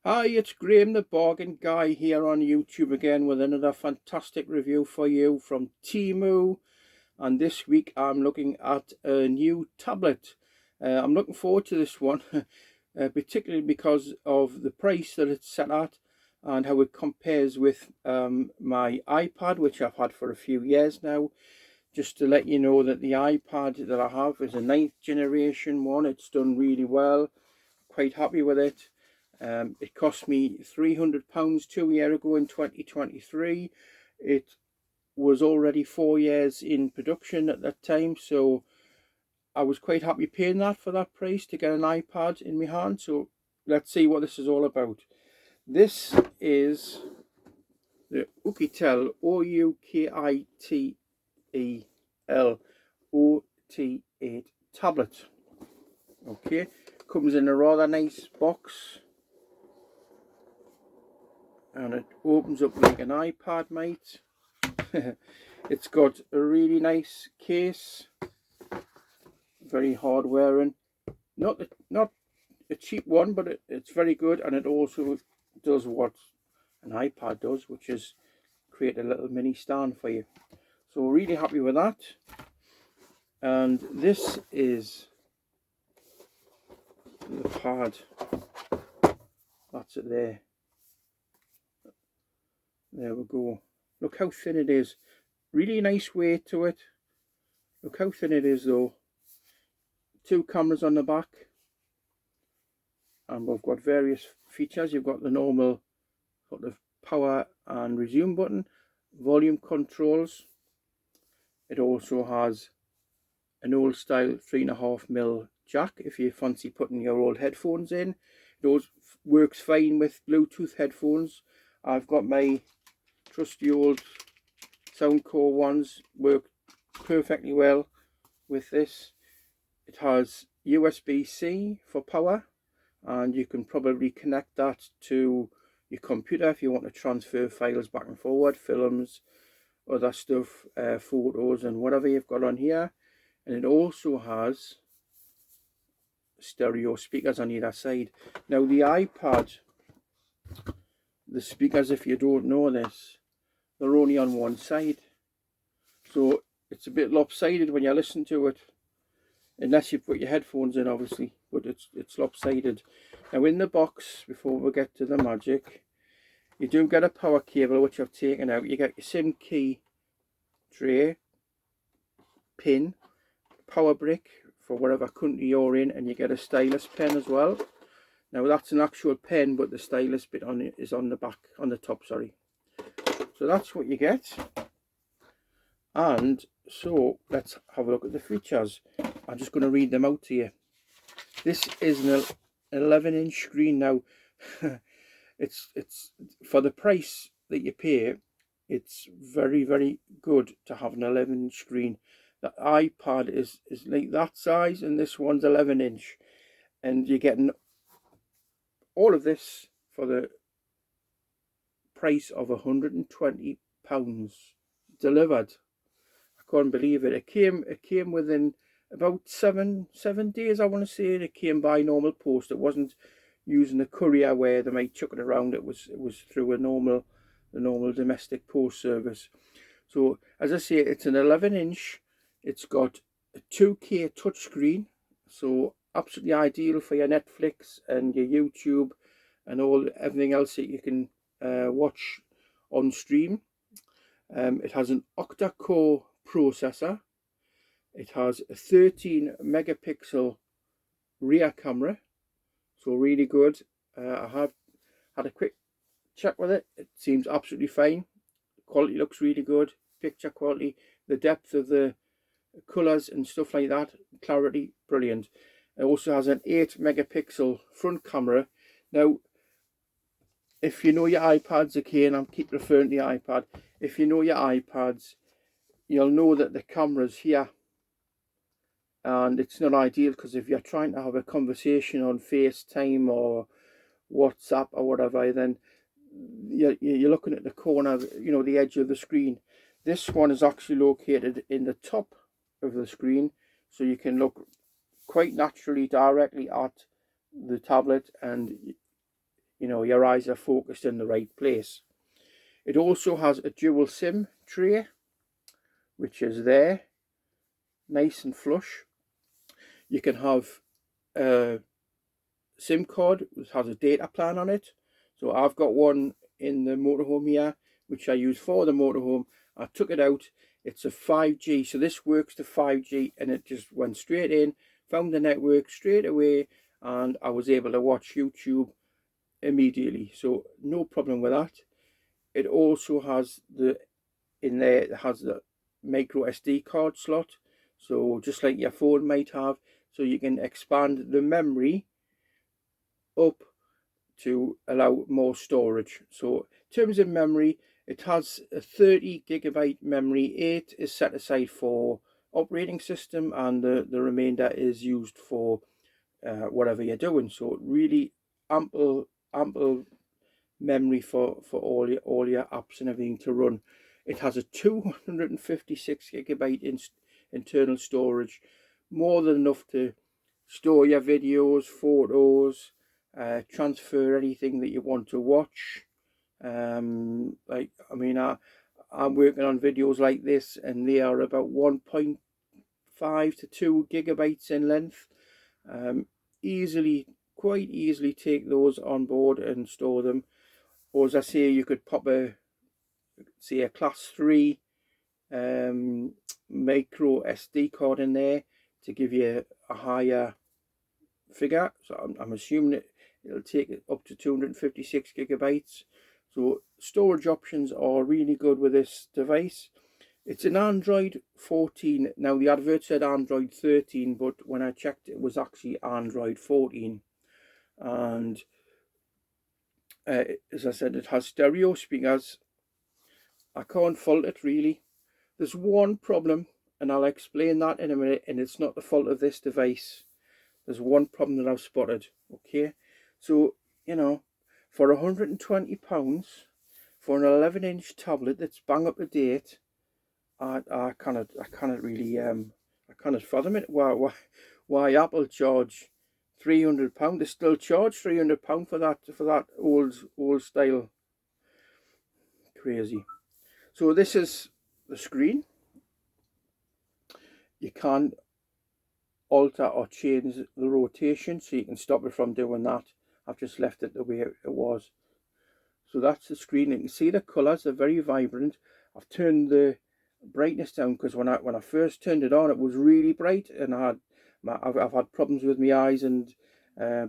Hi, it's Graeme the Bargain Guy here on YouTube again with another fantastic review for you from Temu. And this week I'm looking at a new tablet. I'm looking forward to this one, particularly because of the price that it's set at and how it compares with my iPad, which I've had for a few years now. Just to let you know that the iPad that I have is a 9th generation one. It's done really well. Quite happy with it. It cost me £300 2 years ago in 2023. It was already 4 years in production at that time, so I was quite happy paying that for that price to get an iPad in my hand. So let's see what this is all about. This is the OUKITEL OUKITEL tablet. Okay, comes in a rather nice box. And it opens up like an iPad might. It's got a really nice case, very hard wearing, not a cheap one, but it's very good, and it also does what an iPad does, which is create a little mini stand for you. So really happy with that. And this is the pad. That's it there. There we go. Look how thin it is. Really nice weight to it. Look how thin it is though. 2 cameras on the back. And we've got various features. You've got the normal sort of power and resume button, volume controls. It also has an old style 3.5mm jack if you fancy putting your old headphones in. It also works fine with Bluetooth headphones. I've got my trusty old Soundcore ones, work perfectly well with this. It has USB-C for power, and you can probably connect that to your computer if you want to transfer files back and forward, films, other stuff, photos and whatever you've got on here. And it also has stereo speakers on either side. Now the iPad, the speakers, if you don't know this, they're only on one side, so it's a bit lopsided when you listen to it, unless you put your headphones in obviously, but it's lopsided. Now in the box, before we get to the magic, you do get a power cable which I've taken out. You get your SIM key tray, pin, power brick for whatever country you're in, and you get a stylus pen as well. Now that's an actual pen, but the stylus bit on it is on the back, on the top, sorry. So that's what you get. And so let's have a look at the features. I'm just going to read them out to you. This is an 11-inch screen. Now it's for the price that you pay, it's very good to have an 11-inch screen. The iPad is like that size, and this one's 11-inch, and you're getting all of this for the price of £120 delivered. I can't believe it. It came within about seven days, I want to say. It came by normal post. It wasn't using a courier where they might chuck it around. It was through the normal domestic post service. So as I say, it's an 11-inch. It's got a 2K touchscreen, so absolutely ideal for your Netflix and your YouTube and everything else that you can watch on stream. It has an octa-core processor. It has a 13 megapixel rear camera, so really good. I have had a quick check with it. It seems absolutely fine. The quality looks really good. Picture quality, the depth of the colors and stuff like that, clarity, brilliant. It also has an 8 megapixel front camera. Now if you know your iPads, okay, and I keep referring to the iPad, if you know your iPads, you'll know that the camera's here, and it's not ideal because if you're trying to have a conversation on FaceTime or WhatsApp or whatever, then you're looking at the corner, you know, the edge of the screen. This one is actually located in the top of the screen, so you can look quite naturally directly at the tablet, and you know, your eyes are focused in the right place. It also has a dual SIM tray, which is there, nice and flush. You can have a SIM card which has a data plan on it. So I've got one in the motorhome here, which I use for the motorhome. I took it out. It's a 5G, so this works to 5G, and it just went straight in, found the network straight away, and I was able to watch YouTube immediately. So no problem with that. It also has in there, it has the micro SD card slot, so just like your phone might have, so you can expand the memory up to allow more storage. So in terms of memory, it has a 30 gigabyte memory. 8 is set aside for operating system, and the remainder is used for whatever you're doing. So really ample memory for all your apps and everything to run. It has a 256 gigabyte internal storage, more than enough to store your videos, photos, transfer anything that you want to watch. Like, I mean, I'm working on videos like this, and they are about 1.5 to 2 gigabytes in length. Quite easily take those on board and store them. Or as I say, you could pop a class 3 micro SD card in there to give you a higher figure. So I'm assuming it'll take it up to 256 gigabytes. So storage options are really good with this device. It's an Android 14. Now the advert said Android 13, but when I checked, it was actually Android 14. And as I said, it has stereo speakers. I can't fault it really. There's one problem, and I'll explain that in a minute, and it's not the fault of this device. There's one problem that I've spotted, okay? So, you know, for £120 for an 11-inch tablet that's bang up to date, I cannot really I cannot fathom it. Why Apple charge £300? They still charge £300 for that old style. Crazy. So this is the screen. You can alter or change the rotation, so you can stop it from doing that. I've just left it the way it was. So that's the screen. You can see the colours are very vibrant. I've turned the brightness down because when I first turned it on, it was really bright, and I've had problems with my eyes, and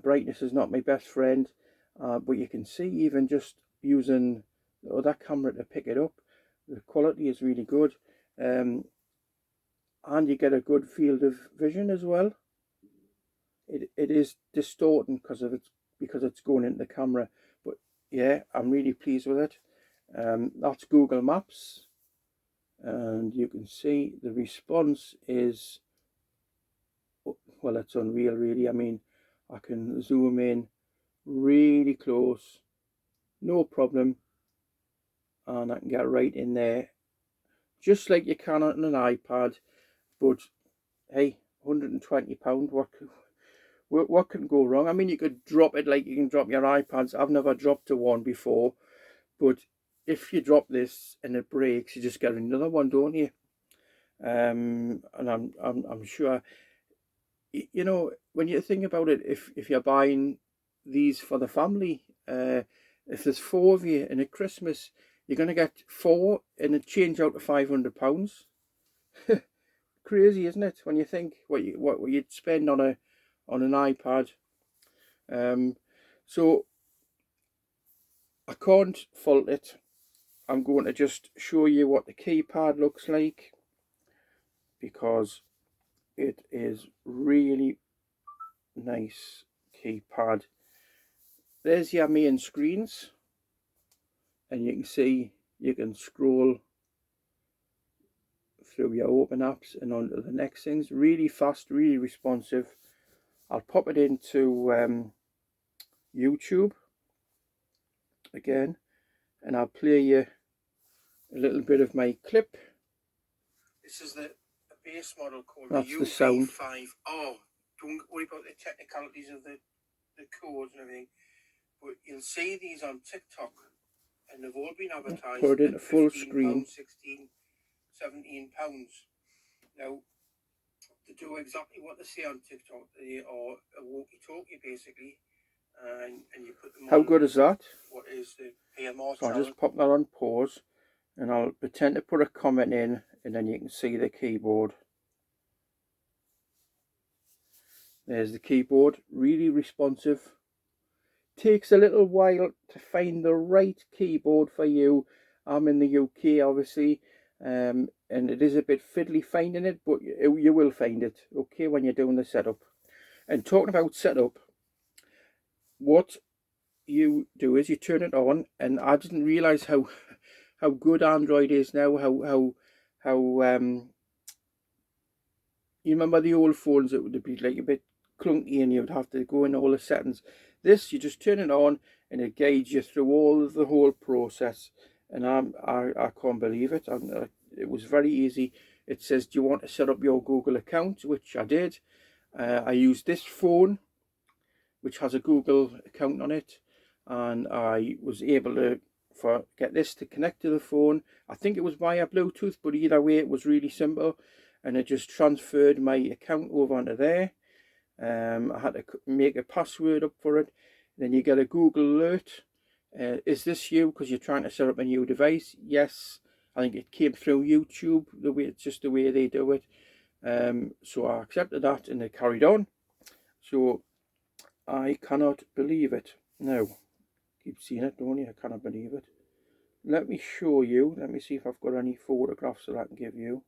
brightness is not my best friend. But you can see, even just using the other camera to pick it up, the quality is really good, and you get a good field of vision as well. It is distorting because it's going into the camera, but yeah, I'm really pleased with it. That's Google Maps, and you can see the response is, well, it's unreal really. I mean, I can zoom in really close, no problem, and I can get right in there just like you can on an iPad. But hey, £120, what can go wrong? I mean, you could drop it like you can drop your iPads. I've never dropped one before, but if you drop this and it breaks, you just get another one, don't you? And I'm sure, you know, when you think about it, if you're buying these for the family, if there's 4 of you, and at Christmas you're going to get 4, and it change out to £500. Crazy, isn't it? When you think what you'd spend on an iPad. So I can't fault it. I'm going to just show you what the keypad looks like, because it is really nice keypad. There's your main screens, and you can see you can scroll through your open apps and on to the next things. Really fast, really responsive. I'll pop it into YouTube again, and I'll play you a little bit of my clip. This is the base model called the UV5. Oh, don't worry about the technicalities of the codes and everything. but you'll see these on TikTok, and they've all been advertised. Put it into full screen. £16, £17. Now, to do exactly what they say on TikTok, they are a walkie-talkie basically, and you put them on. How good is that? What is the PMR channel? So I'll just pop that on pause, and I'll pretend to put a comment in, and then you can see the keyboard. There's the keyboard, really responsive. Takes a little while to find the right keyboard for you. I'm in the UK obviously, and it is a bit fiddly finding it, but you will find it, okay, when you're doing the setup. And talking about setup, what you do is you turn it on, and I didn't realise how good Android is now, how you remember the old phones, it would be like a bit clunky and you would have to go in all the settings. This, you just turn it on and it guides you through all of the whole process, and I can't believe it. It was very easy. It says, do you want to set up your Google account, which I did. I used this phone which has a Google account on it, and I was able to get this to connect to the phone. I think it was via Bluetooth, but either way it was really simple, and it just transferred my account over onto there. I had to make a password up for it. Then you get a Google alert. Is this you? Because you're trying to set up a new device. Yes, I think it came through YouTube. It's just the way they do it. So I accepted that, and it carried on. So I cannot believe it. Now, keep seeing it, don't you? I cannot believe it. Let me show you. Let me see if I've got any photographs that I can give you.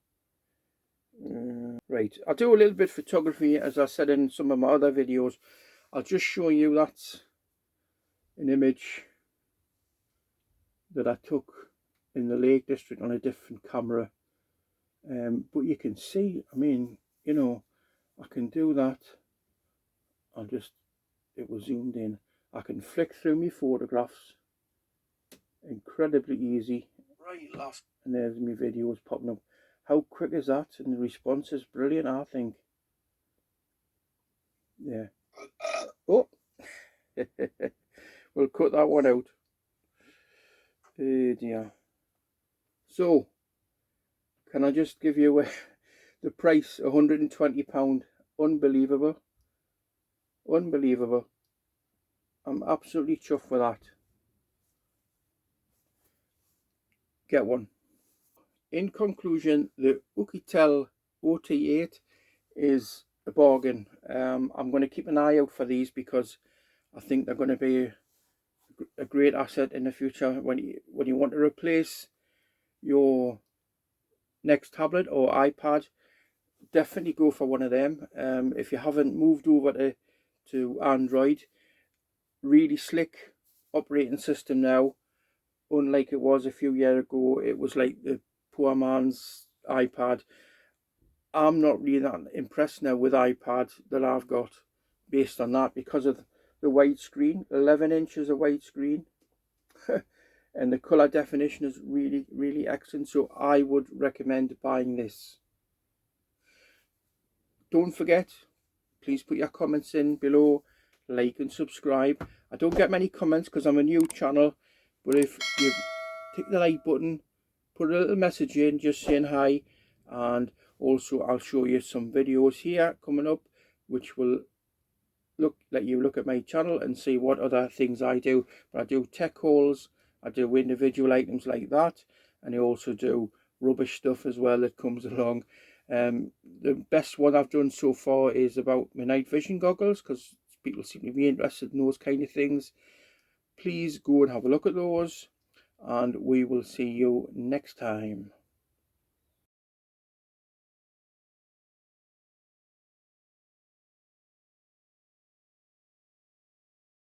Right, I do a little bit of photography, as I said in some of my other videos. I'll just show you that's an image that I took in the Lake District on a different camera. But you can see, I mean, you know, I can do that. It was zoomed in. I can flick through my photographs. Incredibly easy. Right, last. And there's my videos popping up. How quick is that? And the response is brilliant, I think. Yeah. Oh. We'll cut that one out. Oh dear. So, can I just give you the price? £120. Unbelievable. Unbelievable. I'm absolutely chuffed with that. Get one. In conclusion, the OUKITEL OT8 is a bargain. I'm going to keep an eye out for these because I think they're going to be a great asset in the future. When you want to replace your next tablet or iPad, definitely go for one of them. If you haven't moved over to Android, really slick operating system now. Unlike it was a few years ago, it was like the poor man's iPad. I'm not really that impressed now with iPad that I've got based on that, because of the widescreen, 11 inches of widescreen. And the colour definition is really, really excellent. So I would recommend buying this. Don't forget, please put your comments in below, like and subscribe. I don't get many comments because I'm a new channel, but if you click the like button, put a little message in just saying hi, and also I'll show you some videos here coming up which will let you look at my channel and see what other things I do. But I do tech hauls, I do individual items like that, and I also do rubbish stuff as well that comes along. The best one I've done so far is about my night vision goggles, because people seem to be interested in those kind of things. Please go and have a look at those, and we will see you next time.